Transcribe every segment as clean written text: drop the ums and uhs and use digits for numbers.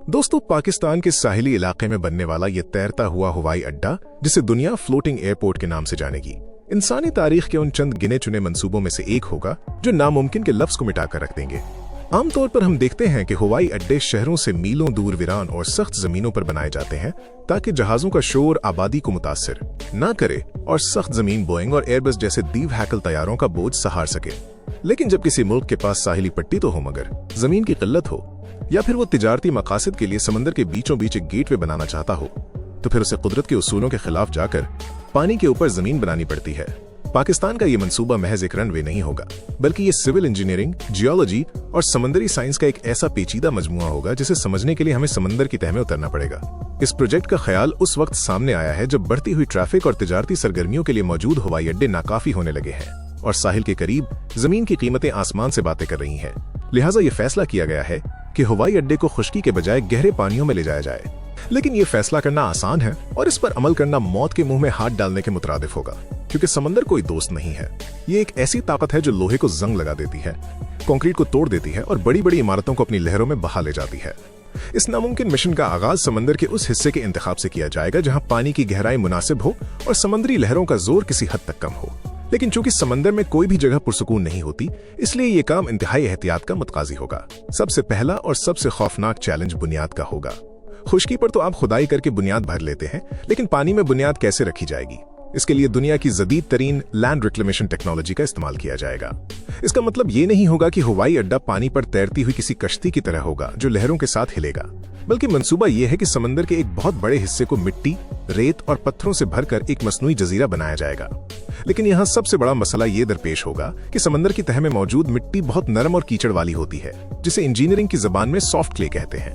दोस्तों, पाकिस्तान के साहिली इलाके में बनने वाला ये तैरता हुआ हवाई अड्डा, जिसे दुनिया फ्लोटिंग एयरपोर्ट के नाम से जानेगी, इंसानी तारीख के उन चंद गिने चुने मंसूबों में से एक होगा जो नामुमकिन के लफ्ज को मिटाकर रख देंगे। आमतौर पर हम देखते हैं कि हवाई अड्डे शहरों से मीलों दूर वीरान और सख्त जमीनों पर बनाए जाते हैं ताकि जहाजों का शोर आबादी को मुतासिर न करे और सख्त जमीन बोइंग और एयरबस जैसे दीव हैकल तैयारों का बोझ सहार सके। लेकिन जब किसी मुल्क के पास साहिली पट्टी तो हो मगर जमीन की किल्लत हो, या फिर वो तिजारती मकासद के लिए समंदर के बीचों बीच एक गेटवे बनाना चाहता हो, तो फिर उसे कुदरत के उसूलों के खिलाफ जाकर पानी के ऊपर जमीन बनानी पड़ती है। पाकिस्तान का ये मंसूबा महज एक रनवे नहीं होगा, बल्कि ये सिविल इंजीनियरिंग, जियोलॉजी और समंदरी साइंस का एक ऐसा पेचीदा मजमुआ होगा जिसे समझने के लिए हमें समंदर की तह में उतरना पड़ेगा। इस प्रोजेक्ट का ख्याल उस वक्त सामने आया है जब बढ़ती हुई ट्रैफिक और तिजारती सरगर्मियों के लिए मौजूद हवाई अड्डे नाकाफी होने लगे हैं और साहिल के करीब जमीन की कीमतें आसमान से बातें कर रही हैं। लिहाजा ये फैसला किया गया है कि हवाई अड्डे को खुश्की के बजाय गहरे पानियों में ले जाया जाए। लेकिन ये फैसला करना आसान है और इस पर अमल करना मौत के मुंह में हाथ डालने के मुतरादिफ होगा, क्योंकि समंदर कोई दोस्त नहीं है। ये एक ऐसी ताकत है जो लोहे को जंग लगा देती है, कंक्रीट को तोड़ देती है और बड़ी बड़ी इमारतों को अपनी लहरों में बहा ले जाती है। इस नामुमकिन मिशन का आगाज समंदर के उस हिस्से के इंतखाब से किया जाएगा जहां पानी की गहराई मुनासिब हो और समंदरी लहरों का जोर किसी हद तक कम हो। लेकिन चूंकि समंदर में कोई भी जगह पुरसुकून नहीं होती, इसलिए ये काम इंतहाई एहतियात का मुतकाजी होगा। सबसे पहला और सबसे खौफनाक चैलेंज बुनियाद का होगा। खुश्की पर तो आप खुदाई करके बुनियाद भर लेते हैं, लेकिन पानी में बुनियाद कैसे रखी जाएगी? इसके लिए दुनिया की जदीद तरीन लैंड रिक्लेमेशन टेक्नोलॉजी का इस्तेमाल किया जाएगा। इसका मतलब ये नहीं होगा कि हवाई अड्डा पानी पर तैरती हुई किसी कश्ती की तरह होगा जो लहरों के साथ हिलेगा, बल्कि मंसूबा यह है कि समंदर के एक बहुत बड़े हिस्से को मिट्टी, रेत और पत्थरों से भरकर एक मसनूई जजीरा बनाया जाएगा। लेकिन यहाँ सबसे बड़ा मसला ये दरपेश होगा कि समंदर की तह में मौजूद मिट्टी बहुत नरम और कीचड़ वाली होती है, जिसे इंजीनियरिंग की जबान में सॉफ्ट क्ले कहते हैं।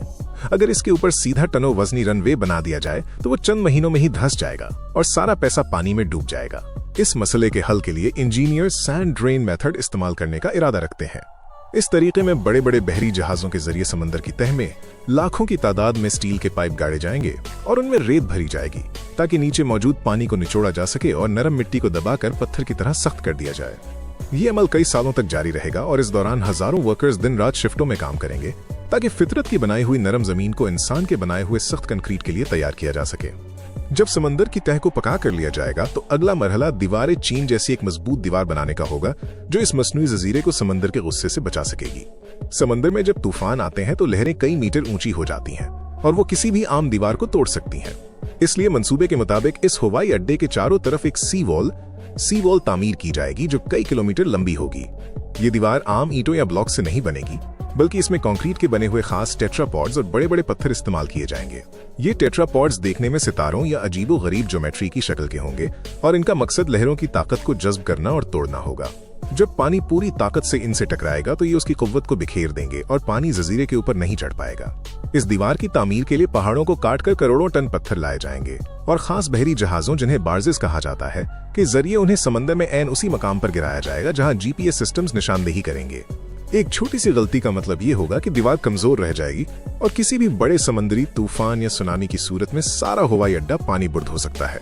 अगर इसके ऊपर सीधा टनो वजनी रनवे बना दिया जाए तो वो चंद महीनों में ही धंस जाएगा और सारा पैसा पानी में डूब जाएगा। इस मसले के हल के लिए इंजीनियर सैंड ड्रेन मेथड इस्तेमाल करने का इरादा रखते हैं। इस तरीके में बड़े बड़े बहरी जहाजों के जरिए समंदर की तह में लाखों की तादाद में स्टील के पाइप गाड़े जाएंगे और उनमें रेत भरी जाएगी ताकि नीचे मौजूद पानी को निचोड़ा जा सके और नरम मिट्टी को दबाकर पत्थर की तरह सख्त कर दिया जाए। ये अमल कई सालों तक जारी रहेगा और इस दौरान हजारों वर्कर्स दिन रात शिफ्टों में काम करेंगे ताकि फितरत की बनाई हुई नरम जमीन को इंसान के बनाए हुए सख्त कंक्रीट के लिए तैयार किया जा सके। जब समंदर की तह को पका कर लिया जाएगा तो अगला मरहला दीवार चीन जैसी एक मजबूत दीवार बनाने का होगा जो इस मसनूई जजीरे को समंदर के गुस्से से बचा सकेगी। समंदर में जब तूफान आते हैं तो लहरें कई मीटर ऊंची हो जाती हैं और वो किसी भी आम दीवार को तोड़ सकती हैं। इसलिए मंसूबे के मुताबिक इस हवाई अड्डे के चारों तरफ एक सी वॉल तामीर की जाएगी जो कई किलोमीटर लंबी होगी। ये दीवार आम ईंटों या ब्लॉक से नहीं बनेगी, बल्कि इसमें कंक्रीट के बने हुए खास टेट्रापॉड्स और बड़े बड़े पत्थर इस्तेमाल किए जाएंगे। ये टेट्रापॉड्स देखने में सितारों या अजीबो गरीब ज्योमेट्री की शक्ल के होंगे और इनका मकसद लहरों की ताकत को जज्ब करना और तोड़ना होगा। जब पानी पूरी ताकत से इनसे टकराएगा तो ये उसकी कुव्वत को बिखेर देंगे और पानी जजीरे के ऊपर नहीं चढ़ पाएगा। इस दीवार की तामीर के लिए पहाड़ों को काटकर करोड़ों टन पत्थर लाए जाएंगे और खास बहरी जहाजों, जिन्हें बार्जेस कहा जाता है, के जरिए उन्हें समंदर में ऐन उसी मकाम पर गिराया जाएगा जहां जीपीएस सिस्टम्स निशानदेही करेंगे। एक छोटी सी गलती का मतलब ये होगा कि दीवार कमजोर रह जाएगी और किसी भी बड़े समंदरी तूफान या सुनामी की सूरत में सारा हवाई अड्डा पानी बुर्द हो सकता है।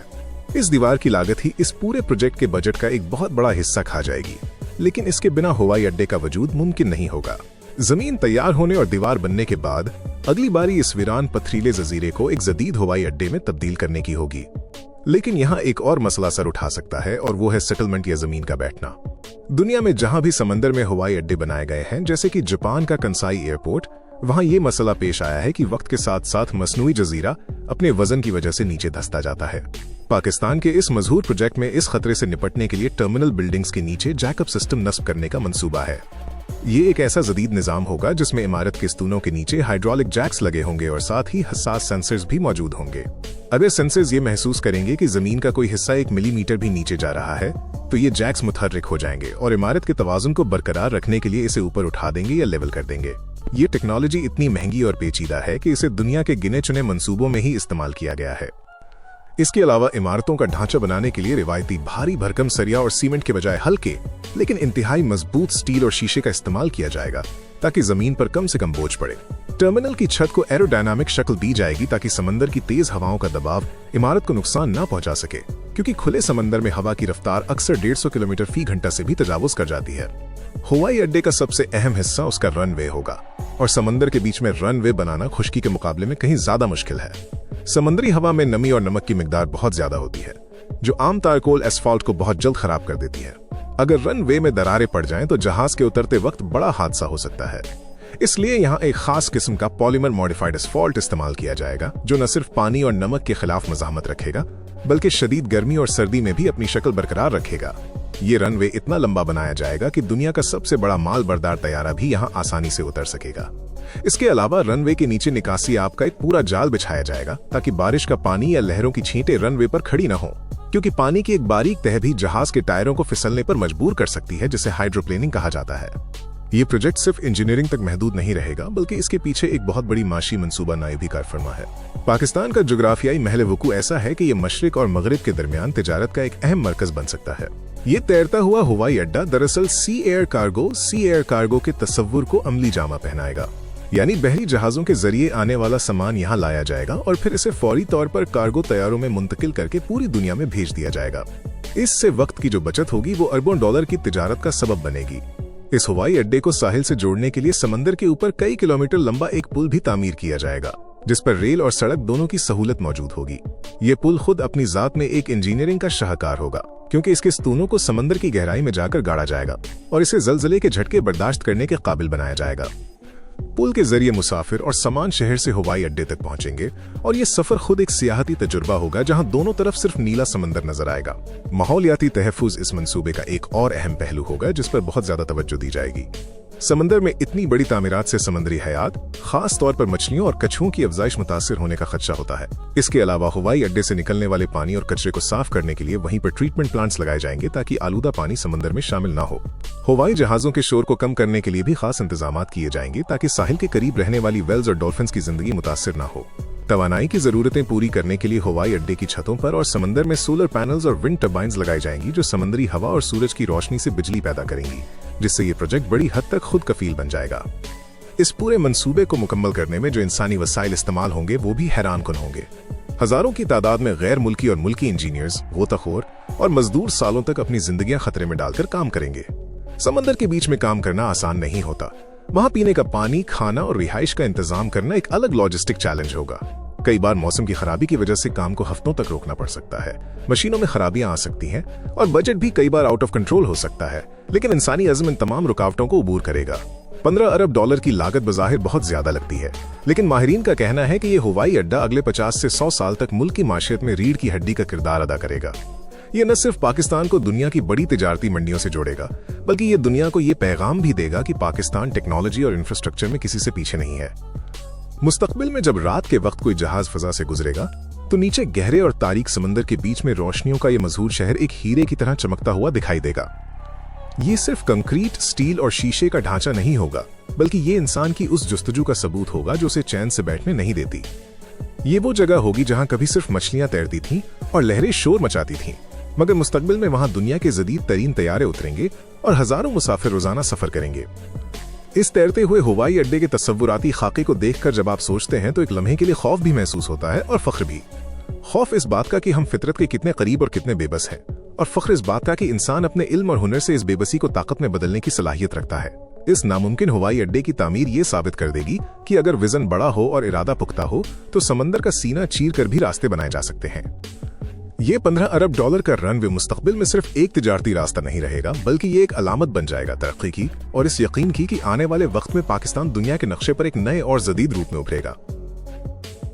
इस दीवार की लागत ही इस पूरे प्रोजेक्ट के बजट का एक बहुत बड़ा हिस्सा खा जाएगी, लेकिन इसके बिना हवाई अड्डे का वजूद मुमकिन नहीं होगा। जमीन तैयार होने और दीवार बनने के बाद अगली बारी इस वीरान पथरीले जजीरे को एक जदीद हवाई अड्डे में तब्दील करने की होगी। लेकिन यहाँ एक और मसला सर उठा सकता है और वो है सेटलमेंट या जमीन का बैठना। दुनिया में जहां भी समंदर में हवाई अड्डे बनाए गए हैं, जैसे कि जापान का कंसाई एयरपोर्ट, वहां ये मसला पेश आया है कि वक्त के साथ साथ मसनूई जजीरा अपने वजन की वजह से नीचे धंसता जाता है। पाकिस्तान के इस मजहूर प्रोजेक्ट में इस खतरे से निपटने के लिए टर्मिनल बिल्डिंग्स के नीचे जैकअप सिस्टम नस्ब करने का मंसूबा है। ये एक ऐसा जदीद निजाम होगा जिसमें इमारत के स्तूनों के नीचे हाइड्रोलिक जैक्स लगे होंगे और साथ ही हसास सेंसर्स भी मौजूद होंगे। अगर सेंसर्स ये महसूस करेंगे कि जमीन का कोई हिस्सा 1 मिलीमीटर भी नीचे जा रहा है, तो ये जैक्स मुतहर्रिक हो जाएंगे और इमारत के तवाजुन को बरकरार रखने के लिए इसे ऊपर उठा देंगे या लेवल कर देंगे। ये टेक्नोलॉजी इतनी महंगी और पेचीदा है कि इसे दुनिया के गिने चुने मंसूबों में ही इस्तेमाल किया गया है। इसके अलावा इमारतों का ढांचा बनाने के लिए रिवायती भारी भरकम सरिया और सीमेंट के बजाय हल्के लेकिन इंतहाई मजबूत स्टील और शीशे का इस्तेमाल किया जाएगा ताकि जमीन पर कम से कम बोझ पड़े। टर्मिनल की छत को एरोडायनामिक शक्ल दी जाएगी ताकि समंदर की तेज हवाओं का दबाव इमारत को नुकसान न पहुंचा सके, क्योंकि खुले समंदर में हवा की रफ्तार अक्सर 150 किलोमीटर फी घंटा से भी तजावुज कर जाती है। हवाई अड्डे का सबसे अहम हिस्सा उसका रनवे होगा, और समंदर के बीच में रनवे बनाना खुश्की के मुकाबले में कहीं ज्यादा मुश्किल है। समुद्री हवा में नमी और नमक की मिकदार बहुत ज्यादा होती है, जो आम तारकोल एस्फाल्ट को बहुत जल्द खराब कर देती है। अगर रनवे में दरारें पड़ जाएं तो जहाज के उतरते वक्त बड़ा हादसा हो सकता है। इसलिए यहाँ एक खास किस्म का पॉलीमर मॉडिफाइड एस्फाल्ट इस्तेमाल किया जाएगा, जो न सिर्फ पानी और नमक के खिलाफ मज़ाहमत रखेगा, बल्कि शदीद गर्मी और सर्दी में भी अपनी शक्ल बरकरार रखेगा। ये रनवे इतना लंबा बनाया जाएगा कि दुनिया का सबसे बड़ा माल बरदार तैयारा भी यहाँ आसानी से उतर सकेगा। इसके अलावा रनवे के नीचे निकासी आब का एक पूरा जाल बिछाया जाएगा, ताकि बारिश का पानी या लहरों की छींटें रनवे पर खड़ी न हो, क्योंकि पानी की एक बारीक तह भी जहाज के टायरों को फिसलने पर मजबूर कर सकती है, जिसे हाइड्रोप्लेनिंग कहा जाता है। ये प्रोजेक्ट सिर्फ इंजीनियरिंग तक महदूद नहीं रहेगा, बल्कि इसके पीछे एक बहुत बड़ी माशी मंसूबा नाई भी कारफरमा है। पाकिस्तान का जोग्राफियाई महल वकू ऐसा है कि ये मशरिक और मगरिब के दरमियान तिजारत का एक अहम मरकज बन सकता है। ये तैरता हुआ हवाई अड्डा दरअसल सी एयर कार्गो के तस्वुर को अमली जामा पहनाएगा, यानी बहरी जहाजों के जरिए आने वाला सामान यहाँ लाया जाएगा और फिर इसे फौरी तौर पर कार्गो तैयारों में मुंतकिल करके पूरी दुनिया में भेज दिया जाएगा। इससे वक्त की जो बचत होगी वो अरबों डॉलर की तिजारत का सबब बनेगी। इस हवाई अड्डे को साहिल से जोड़ने के लिए समंदर के ऊपर कई किलोमीटर लंबा एक पुल भी तामीर किया जाएगा, जिस पर रेल और सड़क दोनों की सहूलत मौजूद होगी। ये पुल खुद अपनी जात में एक इंजीनियरिंग का शाहकार होगा, क्योंकि इसके स्तूनों को समंदर की गहराई में जाकर गाड़ा जाएगा और इसे जलजले के झटके बर्दाश्त करने के काबिल बनाया जाएगा। पुल के जरिए मुसाफिर और सामान शहर से हवाई अड्डे तक पहुंचेंगे, और ये सफर खुद एक सियाहती तजुर्बा होगा, जहां दोनों तरफ सिर्फ नीला समंदर नजर आएगा। माहौलियाती तहफ्फुज इस मंसूबे का एक और अहम पहलू होगा, जिस पर बहुत ज्यादा तवज्जो दी जाएगी। समंदर में इतनी बड़ी तामीरात से समंदरी हयात, खास तौर पर मछलियों और कछुओं की अफजाइश मुतासिर होने का खदशा होता है। इसके अलावा हवाई अड्डे से निकलने वाले पानी और कचरे को साफ करने के लिए वहीं पर ट्रीटमेंट प्लांट्स लगाए जाएंगे, ताकि आलूदा पानी समंदर में शामिल न हो। हवाई जहाजों के शोर को कम करने के लिए भी खास इंतजामात किए जाएंगे, ताकि साहिल के करीब रहने वाली वेल्स और डॉल्फिन्स की जिंदगी मुतासिर न हो। तवानाई की जरूरतें पूरी करने के लिए हवाई अड्डे की छतों पर और समंदर में सोलर पैनल्स और विंड टर्बाइन्स लगाई जाएंगी, जो समंदरी हवा और सूरज की रोशनी से बिजली पैदा करेंगी, जिससे ये प्रोजेक्ट बड़ी हद तक खुद कफील बन जाएगा। इस पूरे मंसूबे को मुकम्मल करने में जो इंसानी वसाइल इस्तेमाल होंगे वो भी हैरान कुन होंगे। हजारों की तादाद में गैर मुल्की और मुल्की इंजीनियर्स, गोताखोर और मजदूर सालों तक अपनी जिंदगियां खतरे में डालकर काम करेंगे। समंदर के बीच में काम करना आसान नहीं होता। वहाँ पीने का पानी, खाना और रिहाइश का इंतजाम करना एक अलग लॉजिस्टिक चैलेंज होगा। कई बार मौसम की खराबी की वजह से काम को हफ्तों तक रोकना पड़ सकता है, मशीनों में खराबियां आ सकती हैं और बजट भी कई बार आउट ऑफ कंट्रोल हो सकता है, लेकिन इंसानी अज़्म इन तमाम रुकावटों को अबूर करेगा। 15 अरब डॉलर की लागत बज़ाहिर बहुत ज्यादा लगती है, लेकिन माहिरीन का कहना है कि ये हवाई अड्डा अगले 50 से 100 साल तक मुल्क की माशियत में रीढ़ की हड्डी का किरदार अदा करेगा। ये न सिर्फ पाकिस्तान को दुनिया की बड़ी तिजारती मंडियों से जोड़ेगा, बल्कि ये दुनिया को ये पैगाम भी देगा कि पाकिस्तान टेक्नोलॉजी और इंफ्रास्ट्रक्चर में किसी से पीछे नहीं है। मुस्तकबिल में जब रात के वक्त कोई जहाज फजा से गुजरेगा, तो नीचे गहरे और तारीक समंदर के बीच में रोशनियों का ये मशहूर शहर एक हीरे की तरह चमकता हुआ दिखाई देगा। ये सिर्फ कंक्रीट, स्टील और शीशे का ढांचा नहीं होगा, बल्कि ये इंसान की उस जुस्तजू का सबूत होगा जो उसे चैन से बैठने नहीं देती। ये वो जगह होगी जहां कभी सिर्फ मछलियां तैरती थीं और लहरें शोर मचाती थीं, मगर मुस्तकबिल में वहां दुनिया के जदीद तरीन तैयारे उतरेंगे और हजारों मुसाफिर रोजाना सफर करेंगे। इस तैरते हुए हवाई अड्डे के तस्वुराती खाके को देखकर जब आप सोचते हैं तो एक लम्हे के लिए खौफ भी महसूस होता है और फख्र भी। खौफ इस बात का कि हम फितरत के कितने करीब और कितने बेबस हैं, और फख्र इस बात का कि इंसान अपने इल्म और हुनर से इस बेबसी को ताकत में बदलने की सलाहियत रखता है। इस नामुमकिन हवाई अड्डे की तामीर ये साबित कर देगी कि अगर विजन बड़ा हो और इरादा पुख्ता हो तो समंदर का सीना चीर कर भी रास्ते बनाए जा सकते हैं। ये 15 अरब डॉलर का रनवे मुस्तकबिल में सिर्फ एक तिजारती रास्ता नहीं रहेगा, बल्कि ये एक अलामत बन जाएगा तरक्की की और इस यकीन की कि आने वाले वक्त में पाकिस्तान दुनिया के नक्शे पर एक नए और जदीद रूप में उभरेगा।